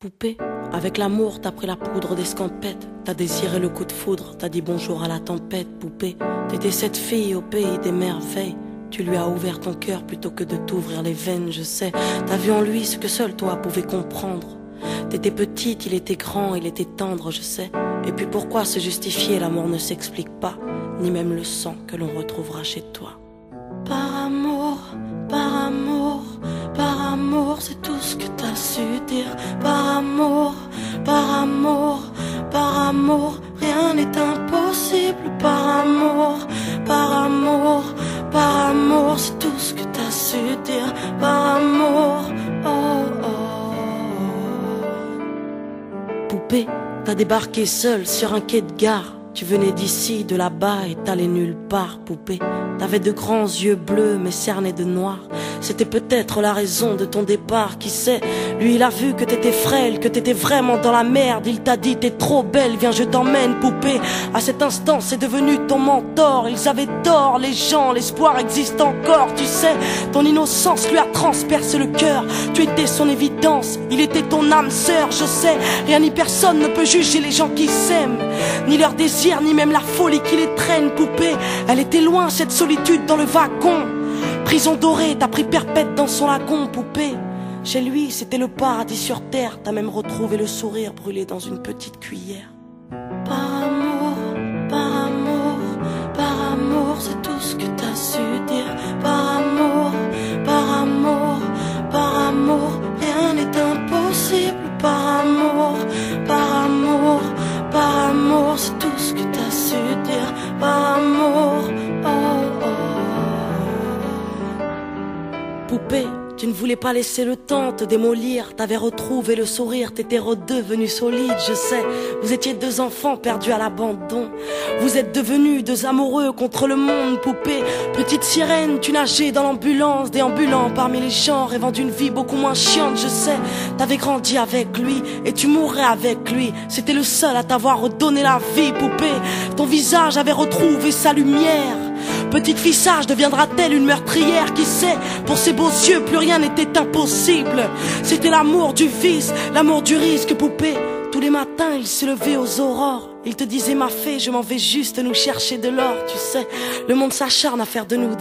Poupée, avec l'amour t'as pris la poudre d'escampette. T'as désiré le coup de foudre, t'as dit bonjour à la tempête. Poupée, t'étais cette fille au pays des merveilles. Tu lui as ouvert ton cœur plutôt que de t'ouvrir les veines, je sais. T'as vu en lui ce que seul toi pouvais comprendre. T'étais petite, il était grand, il était tendre, je sais. Et puis pourquoi se justifier, l'amour ne s'explique pas, ni même le sang que l'on retrouvera chez toi. Par amour, par amour, par amour, c'est tout ce que t'as su dire. Par amour, par amour, par amour, rien n'est impossible. Par amour, par amour, par amour, c'est tout ce que t'as su dire. Par amour, oh oh. Poupée, t'as débarqué seule sur un quai de gare. Tu venais d'ici, de là-bas et t'allais nulle part, poupée. T'avais de grands yeux bleus mais cernés de noir. C'était peut-être la raison de ton départ, qui sait. Lui il a vu que t'étais frêle, que t'étais vraiment dans la merde. Il t'a dit t'es trop belle, viens je t'emmène, poupée. À cet instant c'est devenu ton mentor. Ils avaient tort les gens, l'espoir existe encore, tu sais. Ton innocence lui a transpercé le cœur. Tu étais son évidence, il était ton âme sœur, je sais. Rien ni personne ne peut juger les gens qui s'aiment, ni leur désir, ni même la folie qui les traîne, poupée. Elle était loin cette solitude dans le wagon. Prison dorée, t'as pris perpète dans son lagon, poupée. Chez lui, c'était le paradis sur terre. T'as même retrouvé le sourire brûlé dans une petite cuillère. Par amour, par amour, par amour, c'est tout ce que t'as su dire. Par amour, par amour, par amour, rien n'est impossible. Par amour, par amour, par amour, c'est tout ce que t'as su dire. Par amour, oh oh. Poupée, tu ne voulais pas laisser le temps te démolir. T'avais retrouvé le sourire, t'étais redevenu solide, je sais. Vous étiez deux enfants perdus à l'abandon. Vous êtes devenus deux amoureux contre le monde, poupée. Petite sirène, tu nageais dans l'ambulance, déambulant parmi les gens, rêvant d'une vie beaucoup moins chiante, je sais. T'avais grandi avec lui et tu mourrais avec lui. C'était le seul à t'avoir redonné la vie, poupée. Ton visage avait retrouvé sa lumière. Petite fille sage deviendra-t-elle une meurtrière? Qui sait? Pour ses beaux yeux, plus rien n'était impossible. C'était l'amour du vice, l'amour du risque, poupée. Tous les matins, il se levait aux aurores. Il te disait ma fée, je m'en vais juste nous chercher de l'or, tu sais. Le monde s'acharne à faire de nous des